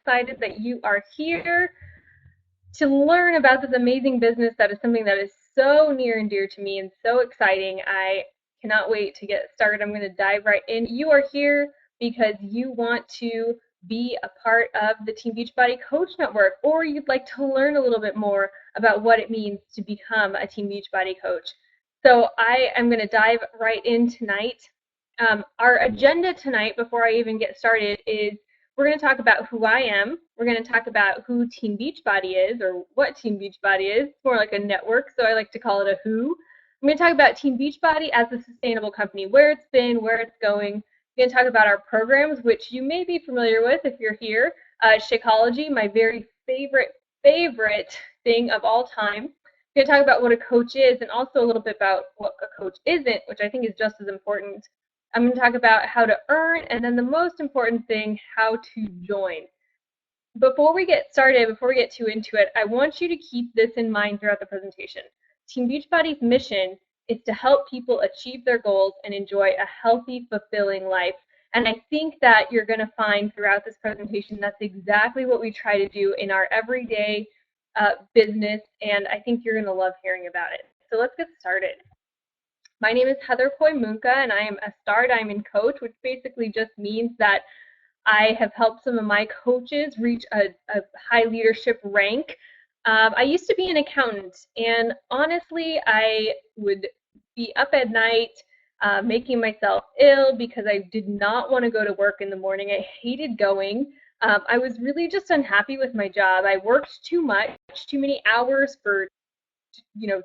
excited that you are here to learn about this amazing business that is something that is so near and dear to me and so exciting. I cannot wait to get started. I'm going to dive right in. You are here because you want to be a part of the Team Beachbody Coach Network, or you'd like to learn a little bit more about what it means to become a Team Beachbody Coach. So I am going to dive right in tonight. Our agenda tonight, before I even get started, is we're going to talk about who I am. We're going to talk about who Team Beachbody is, or what Team Beachbody is. It's more like a network, so I like to call it a who. I'm going to talk about Team Beachbody as a sustainable company, where it's been, where it's going. We're going to talk about our programs, which you may be familiar with if you're here. Shakeology, my very favorite thing of all time. We're going to talk about what a coach is, and also a little bit about what a coach isn't, which I think is just as important. I'm going to talk about how to earn, and then the most important thing, how to join. Before we get started, before we get too into it, I want you to keep this in mind throughout the presentation. Team Beachbody's mission is to help people achieve their goals and enjoy a healthy, fulfilling life. And I think that you're going to find throughout this presentation that's exactly what we try to do in our everyday business, and I think you're going to love hearing about it. So let's get started. My name is Heather Koy-Munka, and I am a Star Diamond Coach, which basically just means that I have helped some of my coaches reach a high leadership rank. I used to be an accountant, and honestly, I would be up at night making myself ill because I did not want to go to work in the morning. I hated going. I was really just unhappy with my job. I worked too much, too many hours for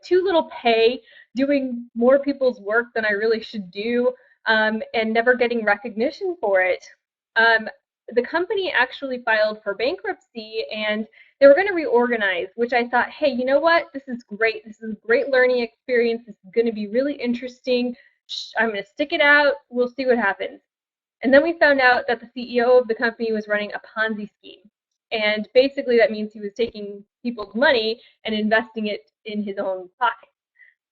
too little pay, doing more people's work than I really should do, and never getting recognition for it. The company actually filed for bankruptcy, and they were going to reorganize, which I thought, hey, you know what? This is great. This is a great learning experience. This is going to be really interesting. I'm going to stick it out. We'll see what happens. And then we found out that the CEO of the company was running a Ponzi scheme. And basically that means he was taking people's money and investing it in his own pocket.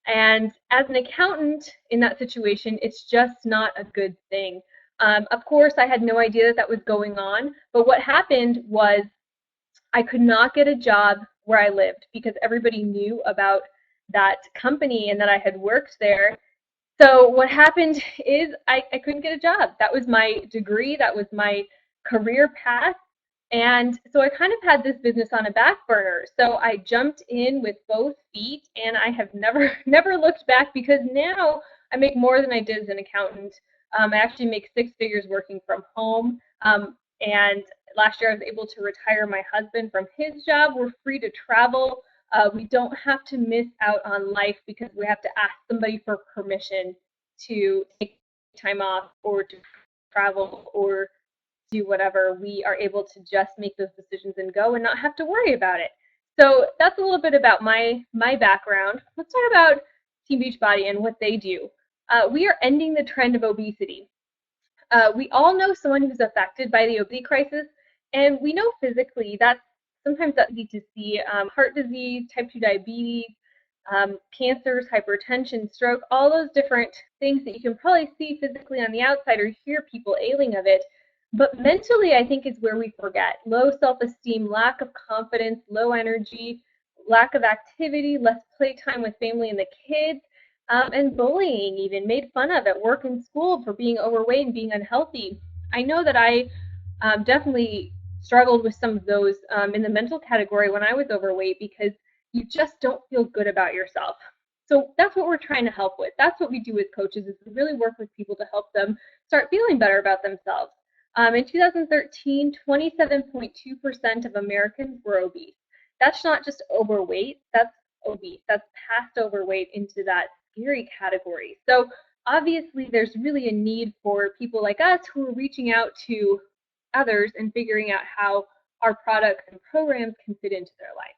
And as an accountant in that situation, it's just not a good thing. Of course, I had no idea that that was going on, but what happened was I could not get a job where I lived because everybody knew about that company and that I had worked there. So what happened is I couldn't get a job. That was my degree. That was my career path. And so I kind of had this business on a back burner. So I jumped in with both feet, and I have never looked back because now I make more than I did as an accountant. I actually make 6 figures working from home. And last year I was able to retire my husband from his job. We're free to travel. We don't have to miss out on life because we have to ask somebody for permission to take time off or to travel or do whatever. We are able to just make those decisions and go and not have to worry about it. So that's a little bit about my background. Let's talk about Team Beachbody and what they do. We are ending the trend of obesity. We all know someone who's affected by the obesity crisis, and we know physically sometimes that's easy to see. Heart disease, type 2 diabetes, cancers, hypertension, stroke, all those different things that you can probably see physically on the outside or hear people ailing of it. But mentally, I think, is where we forget. Low self-esteem, lack of confidence, low energy, lack of activity, less playtime with family and the kids, and bullying even, made fun of at work and school for being overweight and being unhealthy. I know that I definitely struggled with some of those in the mental category when I was overweight because you just don't feel good about yourself. So that's what we're trying to help with. That's what we do as coaches, is we really work with people to help them start feeling better about themselves. In 2013, 27.2% of Americans were obese. That's not just overweight, that's obese. That's past overweight into that scary category. So obviously there's really a need for people like us who are reaching out to others and figuring out how our products and programs can fit into their life.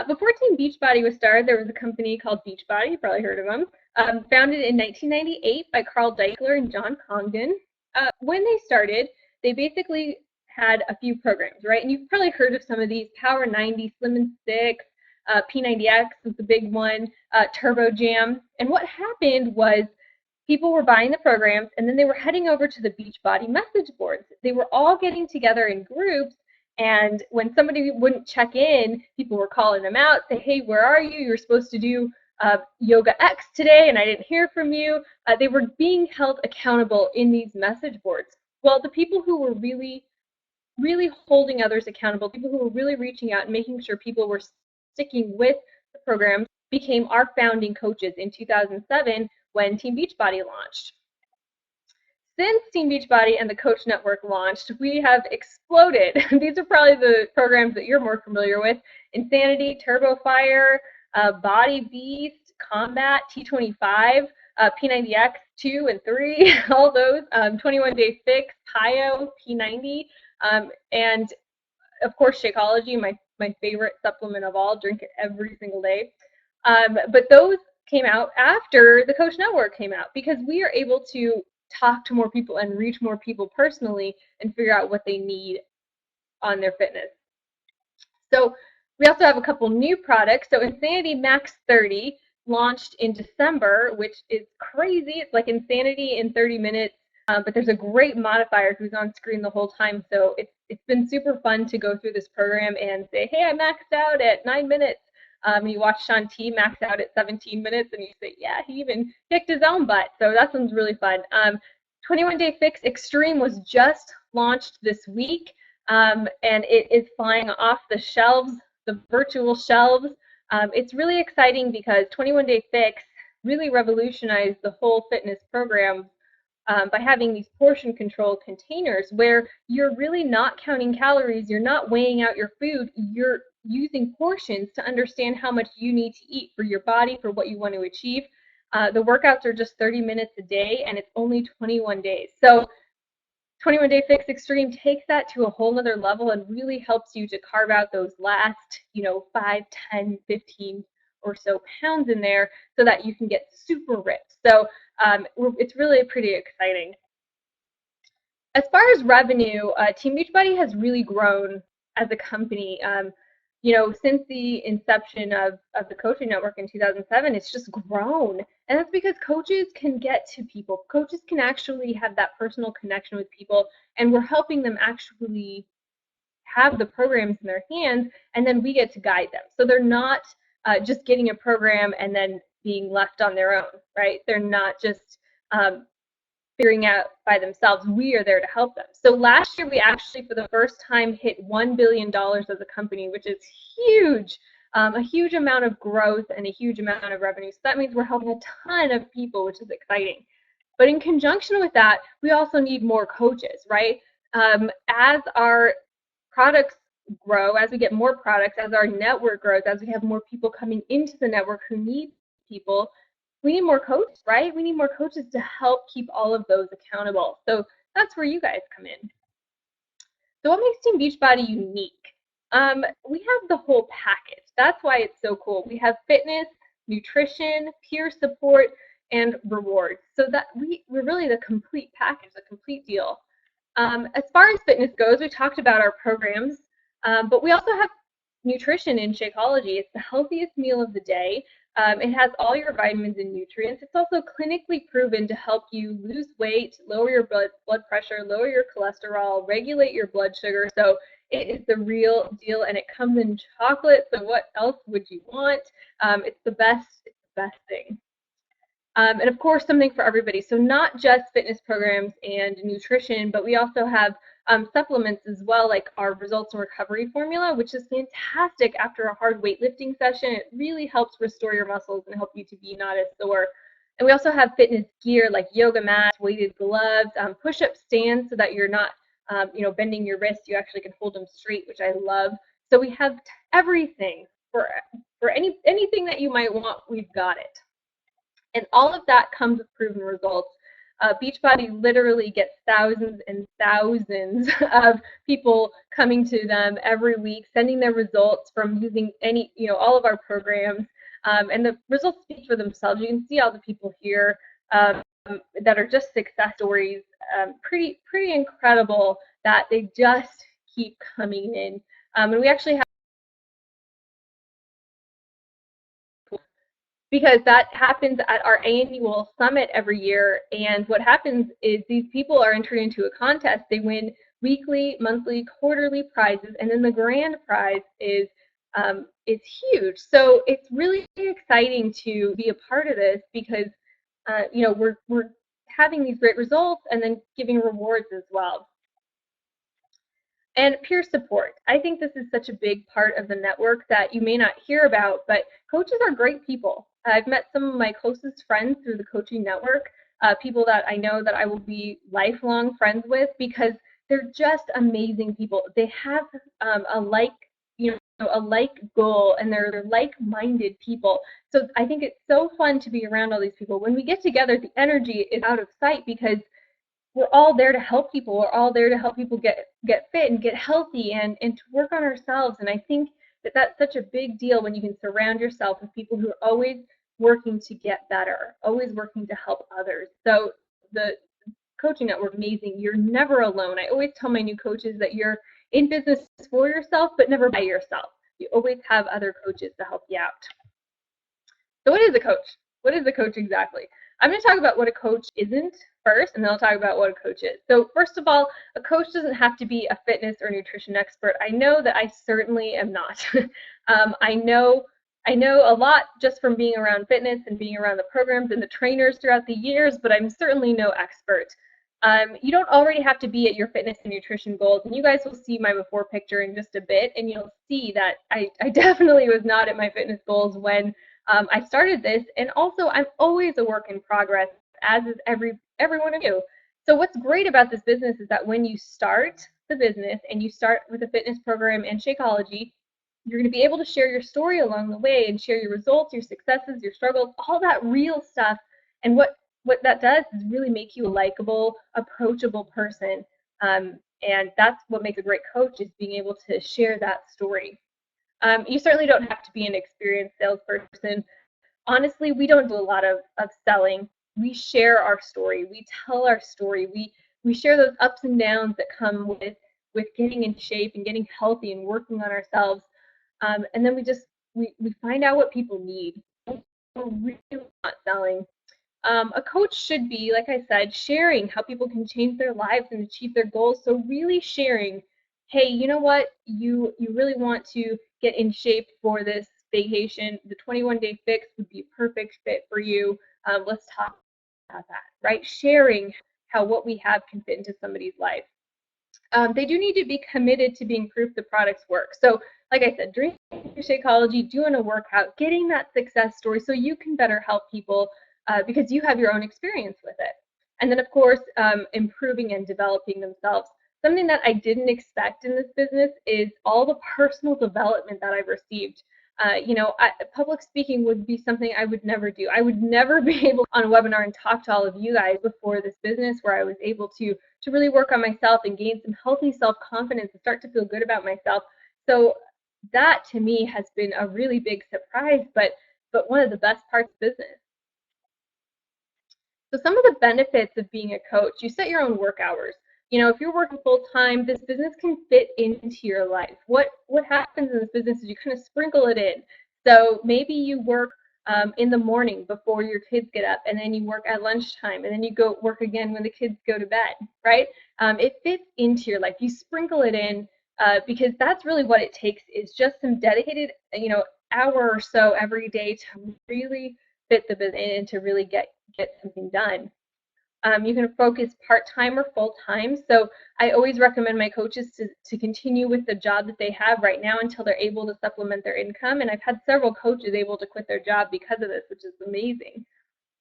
Before Team Beachbody was started, there was a company called Beachbody, you probably heard of them, founded in 1998 by Carl Deichler and John Congdon. When they started, they basically had a few programs, right? And you've probably heard of some of these: Power 90, Slim and Stick, P90X was the big one, Turbo Jam. And what happened was people were buying the programs, and then they were heading over to the Beachbody message boards. They were all getting together in groups, and when somebody wouldn't check in, people were calling them out, say, hey, where are you? You were supposed to do yoga X today, and I didn't hear from you. They were being held accountable in these message boards. Well, the people who were really holding others accountable, people who were really reaching out and making sure people were sticking with the programs, became our founding coaches in 2007 when Team Beachbody launched. Since Team Beachbody and the Coach Network launched, we have exploded. These are probably the programs that you're more familiar with: Insanity, Turbo Fire, Body Beast, Combat, T25, P90X 2 and 3, all those, 21 Day Fix, PIO, P90, and of course Shakeology, my favorite supplement of all. Drink it every single day. But those came out after the Coach Network came out, because we are able to talk to more people and reach more people personally and figure out what they need on their fitness. So we also have a couple new products. So Insanity Max 30 launched in December, which is crazy. It's like Insanity in 30 minutes, but there's a great modifier who's on screen the whole time. So it's been super fun to go through this program and say, hey, I maxed out at 9 minutes. You watch Sean T max out at 17 minutes, and you say, yeah, he even kicked his own butt. So that one's really fun. 21 Day Fix Extreme was just launched this week, and it is flying off the shelves, the virtual shelves. It's really exciting because 21 Day Fix really revolutionized the whole fitness program by having these portion control containers where you're really not counting calories, you're not weighing out your food, you're using portions to understand how much you need to eat for your body, for what you want to achieve. The workouts are just 30 minutes a day, and it's only 21 days. So 21 Day Fix Extreme takes that to a whole nother level and really helps you to carve out those last, 5, 10, 15 or so pounds in there so that you can get super ripped. So it's really pretty exciting. As far as revenue, Team Beachbody has really grown as a company. Since the inception of the coaching network in 2007, it's just grown. And that's because coaches can get to people. Coaches can actually have that personal connection with people, and we're helping them actually have the programs in their hands, and then we get to guide them. So they're not just getting a program and then being left on their own, right? They're not just figuring out by themselves. We are there to help them. So last year, we actually, for the first time, hit $1 billion as a company, which is huge, a huge amount of growth and a huge amount of revenue. So that means we're helping a ton of people, which is exciting. But in conjunction with that, we also need more coaches, right? As our products grow, as we get more products, as our network grows, as we have more people coming into the network who need people, we need more coaches, right? We need more coaches to help keep all of those accountable. So that's where you guys come in. So what makes Team Beachbody unique? We have the whole package. That's why it's so cool. We have fitness, nutrition, peer support, and rewards. So that we're really the complete package, the complete deal. As far as fitness goes, we talked about our programs, but we also have nutrition in Shakeology. It's the healthiest meal of the day. It has all your vitamins and nutrients. It's also clinically proven to help you lose weight, lower your blood pressure, lower your cholesterol, regulate your blood sugar. So it is the real deal, and it comes in chocolate. So what else would you want? It's the best thing. And of course, something for everybody. So not just fitness programs and nutrition, but we also have supplements as well, like our results and recovery formula, which is fantastic after a hard weightlifting session. It really helps restore your muscles and help you to be not as sore. And we also have fitness gear like yoga mats, weighted gloves, push-up stands so that you're not bending your wrists. You actually can hold them straight, which I love. So we have everything for anything that you might want. We've got it. And all of that comes with proven results. Beachbody literally gets thousands and thousands of people coming to them every week, sending their results from using all of our programs. And the results speak for themselves. You can see all the people here that are just success stories. Pretty incredible that they just keep coming in. And we actually have because that happens at our annual summit every year. And what happens is these people are entered into a contest. They win weekly, monthly, quarterly prizes, and then the grand prize is huge. So it's really exciting to be a part of this because we're having these great results and then giving rewards as well. And peer support. I think this is such a big part of the network that you may not hear about, but coaches are great people. I've met some of my closest friends through the coaching network, people that I know that I will be lifelong friends with because they're just amazing people. They have a like goal, and they're like-minded people. So I think it's so fun to be around all these people. When we get together, the energy is out of sight because we're all there to help people. We're all there to help people get fit and get healthy and to work on ourselves. And I think that that's such a big deal when you can surround yourself with people who are always working to get better, always working to help others. So the coaching network is amazing. You're never alone. I always tell my new coaches that you're in business for yourself, but never by yourself. You always have other coaches to help you out. So what is a coach? What is a coach exactly? I'm going to talk about what a coach isn't first, and then I'll talk about what a coach is. So first of all, a coach doesn't have to be a fitness or nutrition expert. I know that I certainly am not. I know a lot just from being around fitness and being around the programs and the trainers throughout the years, but I'm certainly no expert. You don't already have to be at your fitness and nutrition goals, and you guys will see my before picture in just a bit, and you'll see that I definitely was not at my fitness goals when I started this, and also I'm always a work in progress, as is every one of you. So what's great about this business is that when you start the business and you start with a fitness program and Shakeology, you're going to be able to share your story along the way and share your results, your successes, your struggles, all that real stuff. And what that does is really make you a likable, approachable person. And that's what makes a great coach, is being able to share that story. You certainly don't have to be an experienced salesperson. Honestly, we don't do a lot of selling. We share our story. We tell our story. We share those ups and downs that come with getting in shape and getting healthy and working on ourselves. And then we find out what people need. We're really not selling. A coach should be, like I said, sharing how people can change their lives and achieve their goals. So really sharing, hey, you know what, you really want to get in shape for this vacation. The 21-day fix would be a perfect fit for you. Let's talk about that, right? Sharing how what we have can fit into somebody's life. They do need to be committed to being proof the products work. So like I said, drinking Shakeology, doing a workout, getting that success story so you can better help people because you have your own experience with it. And then, of course, improving and developing themselves. Something that I didn't expect in this business is all the personal development that I've received. Public speaking would be something I would never do. I would never be able on a webinar and talk to all of you guys before this business, where I was able to really work on myself and gain some healthy self-confidence and start to feel good about myself. So that to me has been a really big surprise, but one of the best parts of business. So some of the benefits of being a coach: you set your own work hours. You know, if you're working full time, this business can fit into your life. What happens in this business is you kind of sprinkle it in. So maybe you work in the morning before your kids get up, and then you work at lunchtime, and then you go work again when the kids go to bed, right? It fits into your life. You sprinkle it in because that's really what it takes, is just some dedicated, hour or so every day to really fit the business and to really get something done. You can focus part-time or full-time. So I always recommend my coaches to continue with the job that they have right now until they're able to supplement their income. And I've had several coaches able to quit their job because of this, which is amazing.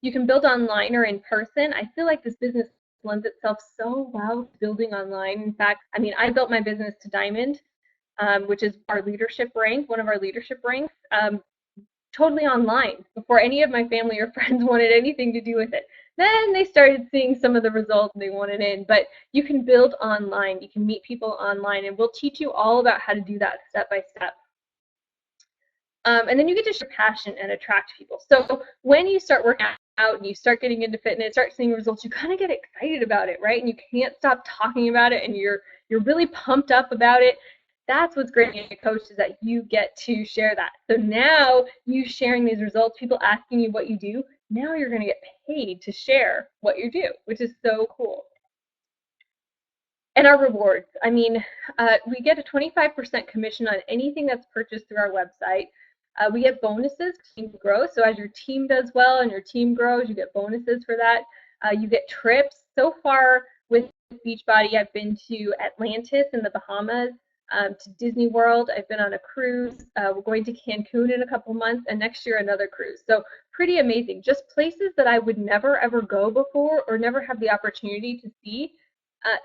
You can build online or in person. I feel like this business lends itself so well to building online. In fact, I built my business to Diamond, which is our leadership rank, one of our leadership ranks, totally online before any of my family or friends wanted anything to do with it. Then they started seeing some of the results they wanted in, but you can build online. You can meet people online, and we'll teach you all about how to do that step by step. And then you get to show passion and attract people. So when you start working out and you start getting into fitness, start seeing results, you kind of get excited about it, right? And you can't stop talking about it, and you're really pumped up about it. That's what's great being a coach, is that you get to share that. So now you sharing these results, people asking you what you do, now you're going to get paid to share what you do, which is so cool. And our rewards. I mean, we get a 25% commission on anything that's purchased through our website. We get bonuses to team growth. So as your team does well and your team grows, you get bonuses for that. You get trips. So far with Beachbody, I've been to Atlantis in the Bahamas, to Disney World. I've been on a cruise. We're going to Cancun in a couple months, and next year another cruise. So pretty amazing. Just places that I would never ever go before or never have the opportunity to see.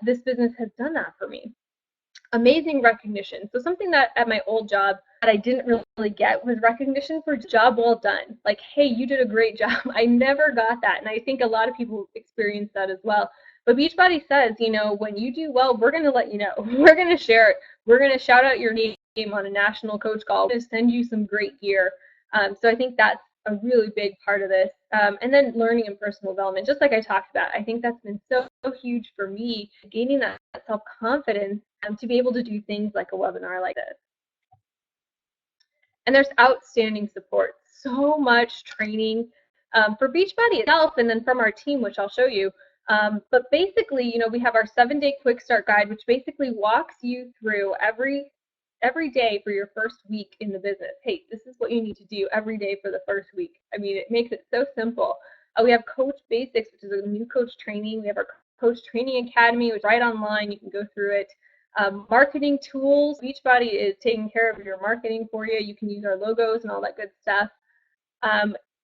This business has done that for me. Amazing recognition. So something that at my old job that I didn't really get was recognition for job well done. Like, hey, you did a great job. I never got that. And I think a lot of people experience that as well. But Beachbody says, you know, when you do well, we're going to let you know. We're going to share it. We're going to shout out your name on a national coach call. We're going to send you some great gear. So I think that's a really big part of this. And then learning and personal development, just like I talked about. I think that's been so huge for me, gaining that self-confidence to be able to do things like a webinar like this. And there's outstanding support. So much training for Beachbody itself, and then from our team, which I'll show you. But basically, you know, we have our 7-day quick start guide, which basically walks you through every day for your first week in the business. Hey, this is what you need to do every day for the first week. I mean, it makes it so simple. We have Coach Basics, which is a new coach training. We have our Coach Training Academy, which is right online. You can go through it. Marketing tools. Beachbody is taking care of your marketing for you. You can use our logos and all that good stuff.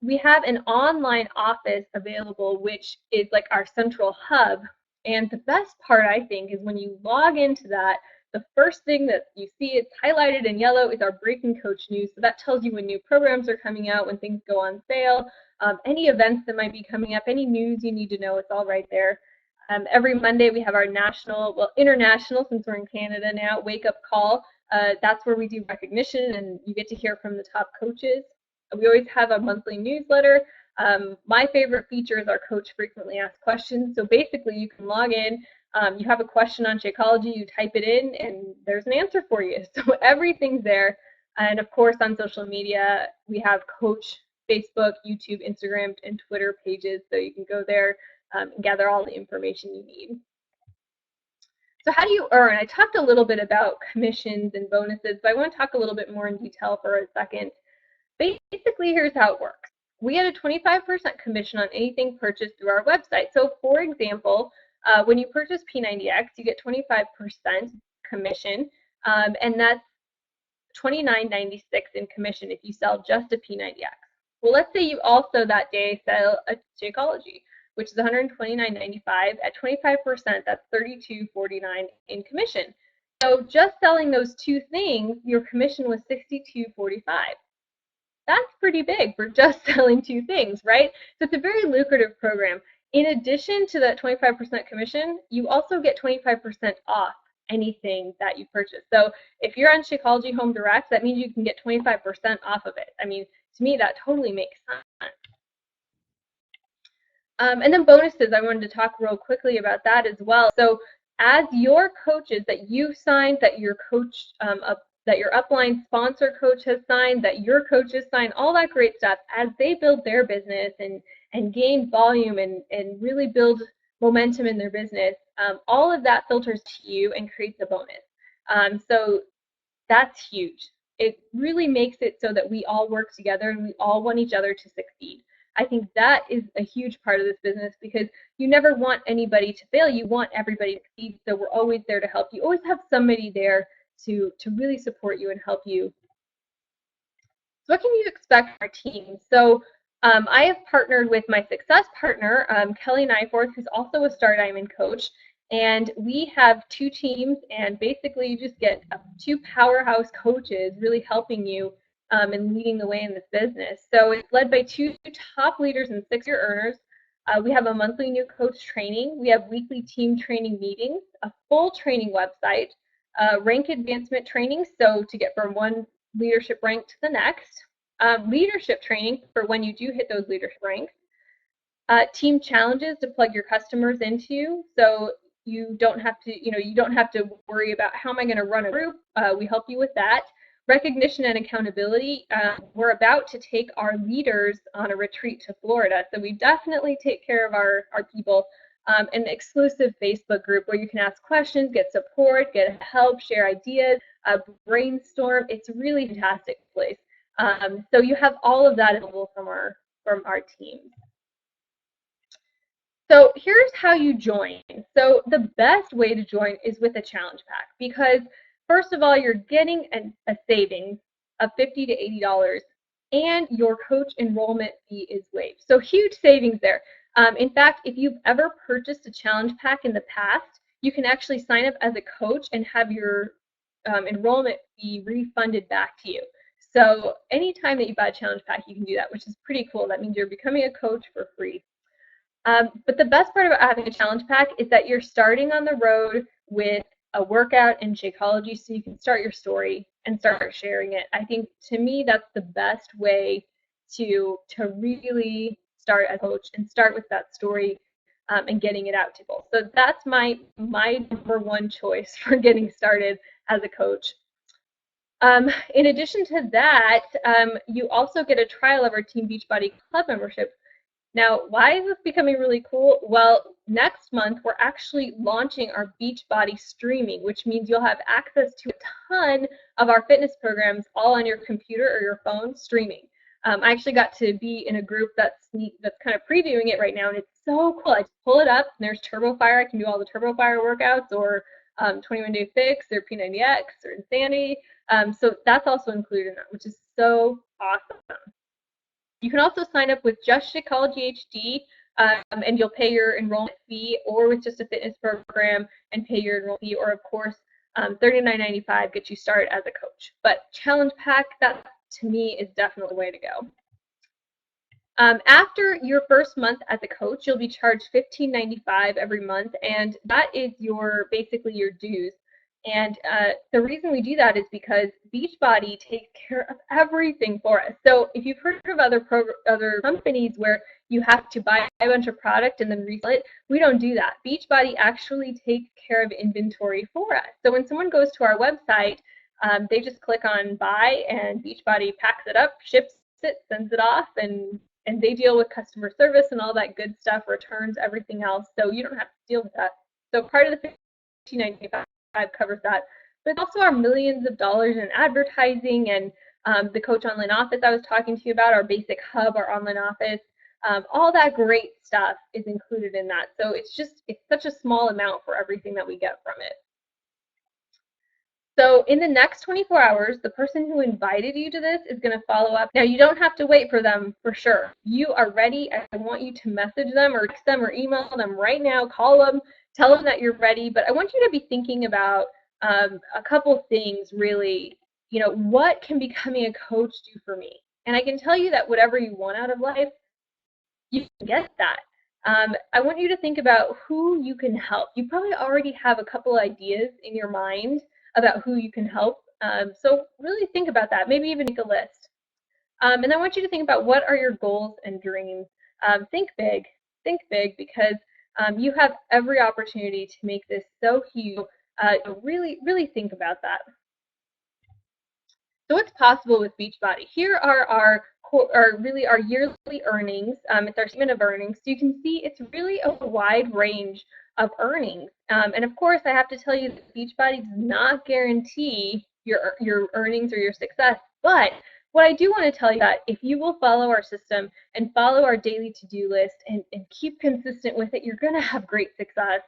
We have an online office available, which is like our central hub. And the best part, I think, is when you log into that, the first thing that you see, it's highlighted in yellow, is our Breaking Coach news. So that tells you when new programs are coming out, when things go on sale, any events that might be coming up, any news you need to know, it's all right there. Every Monday we have our international, since we're in Canada now, wake up call. That's where we do recognition and you get to hear from the top coaches. We always have a monthly newsletter. My favorite feature is our Coach Frequently Asked Questions. So basically you can log in, you have a question on Shakeology, you type it in, and there's an answer for you. So everything's there. And of course on social media, we have Coach Facebook, YouTube, Instagram, and Twitter pages, so you can go there and gather all the information you need. So how do you earn? I talked a little bit about commissions and bonuses, but I want to talk a little bit more in detail for a second. Basically, here's how it works. We get a 25% commission on anything purchased through our website. So for example, when you purchase P90X, you get 25% commission, and that's $29.96 in commission if you sell just a P90X. Well, let's say you also that day sell a Shakeology, which is $129.95. At 25%, that's $32.49 in commission. So just selling those two things, your commission was $62.45. That's pretty big for just selling two things, right? So it's a very lucrative program. In addition to that 25% commission, you also get 25% off anything that you purchase. So if you're on Shakeology Home Direct, that means you can get 25% off of it. I mean, to me, that totally makes sense. And then bonuses, I wanted to talk real quickly about that as well. So as your coaches that you signed, that your coach, that your upline sponsor coach has signed, that your coaches sign, all that great stuff, as they build their business and gain volume and really build momentum in their business, all of that filters to you and creates a bonus. So that's huge. It really makes it so that we all work together and we all want each other to succeed. I think that is a huge part of this business because you never want anybody to fail. You want everybody to succeed. So we're always there to help you. Always have somebody there to really support you and help you. So what can you expect from our team? So I have partnered with my success partner, Kelly Nyforth, who's also a Star Diamond coach. And we have two teams, and basically you just get two powerhouse coaches really helping you and leading the way in this business. So it's led by two top leaders and 6-year earners. We have a monthly new coach training. We have weekly team training meetings, a full training website, rank advancement training, so to get from one leadership rank to the next, leadership training for when you do hit those leadership ranks, team challenges to plug your customers into. So You don't have to worry about how am I going to run a group. We help you with that. Recognition and accountability. We're about to take our leaders on a retreat to Florida, so we definitely take care of our people. An exclusive Facebook group where you can ask questions, get support, get help, share ideas, brainstorm. It's a really fantastic place. So you have all of that available from our team. So here's how you join. So the best way to join is with a challenge pack, because first of all, you're getting a savings of $50 to $80, and your coach enrollment fee is waived. So huge savings there. In fact, if you've ever purchased a challenge pack in the past, you can actually sign up as a coach and have your enrollment fee refunded back to you. So anytime that you buy a challenge pack, you can do that, which is pretty cool. That means you're becoming a coach for free. But the best part about having a challenge pack is that you're starting on the road with a workout in Shakeology, so you can start your story and start sharing it. I think, to me, that's the best way to really start as a coach and start with that story and getting it out to people. So that's my number one choice for getting started as a coach. In addition to that, you also get a trial of our Team Beachbody Club membership. Now, why is this becoming really cool? Well, next month, we're actually launching our Beachbody streaming, which means you'll have access to a ton of our fitness programs all on your computer or your phone streaming. I actually got to be in a group that's kind of previewing it right now, and it's so cool. I just pull it up, and there's Turbo Fire. I can do all the Turbo Fire workouts, or 21 Day Fix, or P90X, or Insanity. So that's also included in that, which is so awesome. You can also sign up with just Shakeology HD, and you'll pay your enrollment fee, or with just a fitness program and pay your enrollment fee, or of course, $39.95 gets you started as a coach. But challenge pack, that to me is definitely the way to go. After your first month as a coach, you'll be charged $15.95 every month, and that is basically your dues. And the reason we do that is because Beachbody takes care of everything for us. So if you've heard of other companies where you have to buy a bunch of product and then resell it, we don't do that. Beachbody actually takes care of inventory for us. So when someone goes to our website, they just click on buy, and Beachbody packs it up, ships it, sends it off, and they deal with customer service and all that good stuff, returns, everything else. So you don't have to deal with that. So part of the $15.95 covers that, but it's also our millions of dollars in advertising and the Coach Online Office I was talking to you about, our basic hub, our online office, all that great stuff is included in that. So it's such a small amount for everything that we get from it. So in the next 24 hours, the person who invited you to this is going to follow up. Now, you don't have to wait for them for sure. You are ready. I want you to message them or text them or email them right now, call them, tell them that you're ready. But I want you to be thinking about a couple things, really. What can becoming a coach do for me? And I can tell you that whatever you want out of life, you can get that. I want you to think about who you can help. You probably already have a couple ideas in your mind about who you can help. So really think about that. Maybe even make a list. And I want you to think about what are your goals and dreams. Think big. Think big, because you have every opportunity to make this so huge. Really, really think about that. So what's possible with Beachbody? Here are our yearly earnings. It's our statement of earnings. So you can see it's really a wide range of earnings. And of course, I have to tell you that Beachbody does not guarantee your earnings or your success. But what I do want to tell you that if you will follow our system and follow our daily to-do list and keep consistent with it, you're going to have great success,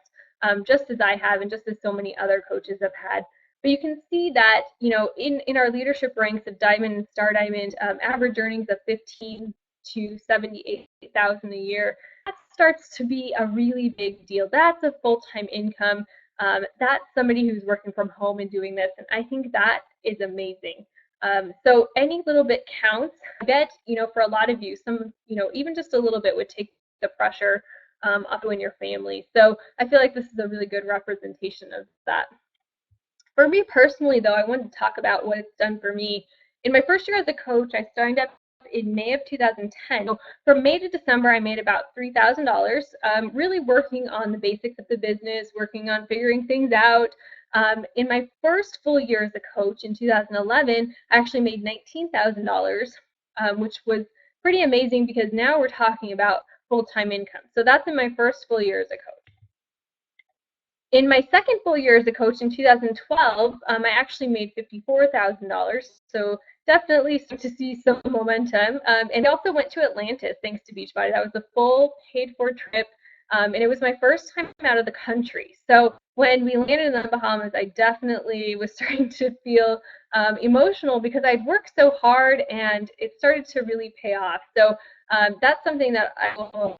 just as I have and just as so many other coaches have had. But you can see that, in our leadership ranks of Diamond and Star Diamond, average earnings of $15,000 to $78,000 a year, that starts to be a really big deal. That's a full-time income. That's somebody who's working from home and doing this, and I think that is amazing. So any little bit counts. I bet, for a lot of you, even just a little bit would take the pressure off you and your family. So I feel like this is a really good representation of that. For me personally, though, I wanted to talk about what it's done for me. In my first year as a coach, I signed up in May of 2010. So from May to December, I made about $3,000, really working on the basics of the business, working on figuring things out. In my first full year as a coach in 2011, I actually made $19,000, which was pretty amazing because now we're talking about full-time income. So that's in my first full year as a coach. In my second full year as a coach in 2012, I actually made $54,000. So definitely start to see some momentum. And I also went to Atlantis thanks to Beachbody. That was a full paid-for trip. And it was my first time out of the country. So when we landed in the Bahamas, I definitely was starting to feel emotional because I'd worked so hard and it started to really pay off. So that's something that I'll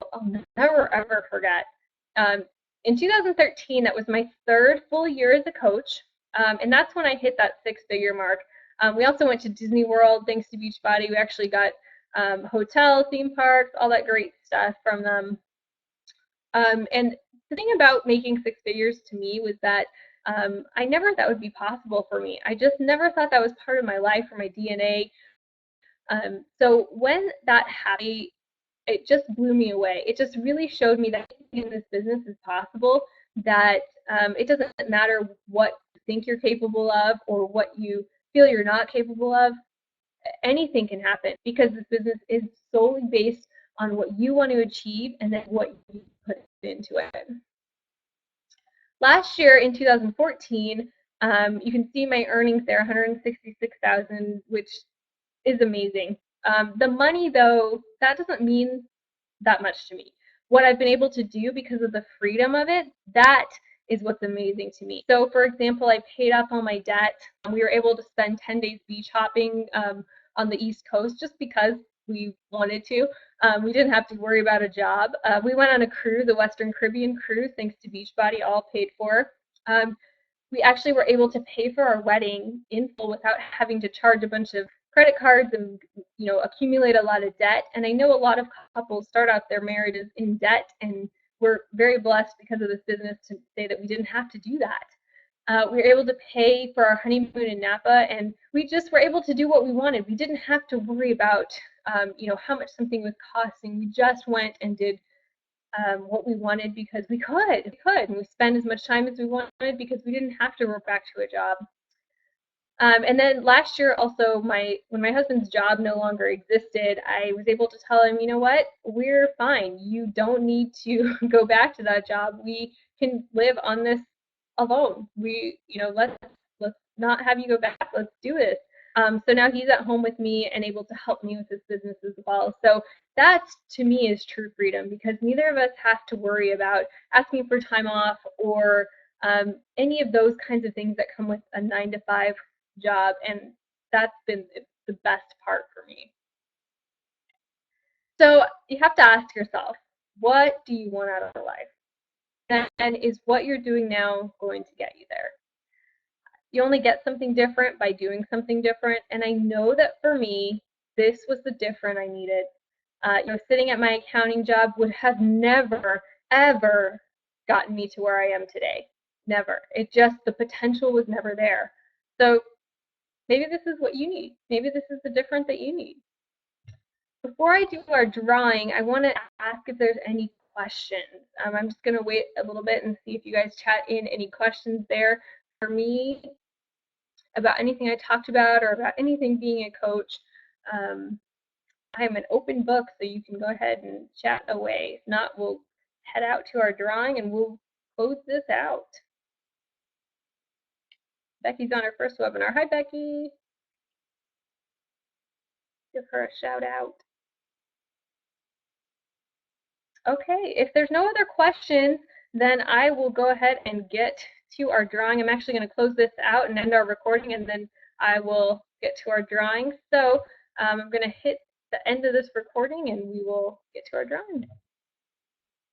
never, ever forget. In 2013, that was my third full year as a coach, and that's when I hit that six-figure mark. We also went to Disney World thanks to Beachbody. We actually got hotel, theme parks, all that great stuff from them. And the thing about making six figures to me was that I never thought that would be possible for me. I just never thought that was part of my life or my DNA. So when that happened, it just blew me away. It just really showed me that in this business is possible, that it doesn't matter what you think you're capable of or what you feel you're not capable of. Anything can happen because this business is solely based on what you want to achieve and then what you put into it. Last year in 2014, you can see my earnings there, $166,000, which is amazing. The money, though, that doesn't mean that much to me. What I've been able to do because of the freedom of it, that is what's amazing to me. So, for example, I paid off all my debt. We were able to spend 10 days beach hopping on the East Coast just because we wanted to. We didn't have to worry about a job. We went on a cruise, a Western Caribbean cruise, thanks to Beachbody, all paid for. We actually were able to pay for our wedding in full without having to charge a bunch of credit cards and accumulate a lot of debt. And I know a lot of couples start out their marriages in debt, and we're very blessed because of this business to say that we didn't have to do that. We were able to pay for our honeymoon in Napa, and we just were able to do what we wanted. We didn't have to worry about how much something was costing. We just went and did what we wanted because we could. And we spent as much time as we wanted because we didn't have to work back to a job. And then last year also, when my husband's job no longer existed, I was able to tell him, you know what, we're fine. You don't need to go back to that job. We can live on this alone. Let's not have you go back. Let's do this. So now he's at home with me and able to help me with this business as well. So that, to me, is true freedom because neither of us have to worry about asking for time off or any of those kinds of things that come with a 9-to-5 job, and that's been the best part for me. So you have to ask yourself, what do you want out of life? And is what you're doing now going to get you there? You only get something different by doing something different, and I know that for me, this was the different I needed. Sitting at my accounting job would have never, ever gotten me to where I am today. Never. The potential was never there. So maybe this is what you need. Maybe this is the difference that you need. Before I do our drawing, I want to ask if there's any questions. I'm just going to wait a little bit and see if you guys chat in any questions there for me about anything I talked about or about anything being a coach. I'm an open book, so you can go ahead and chat away. If not, we'll head out to our drawing and we'll close this out. Becky's on her first webinar. Hi, Becky. Give her a shout out. Okay, if there's no other questions, then I will go ahead and get to our drawing. I'm actually going to close this out and end our recording, and then I will get to our drawing. So I'm going to hit the end of this recording, and we will get to our drawing.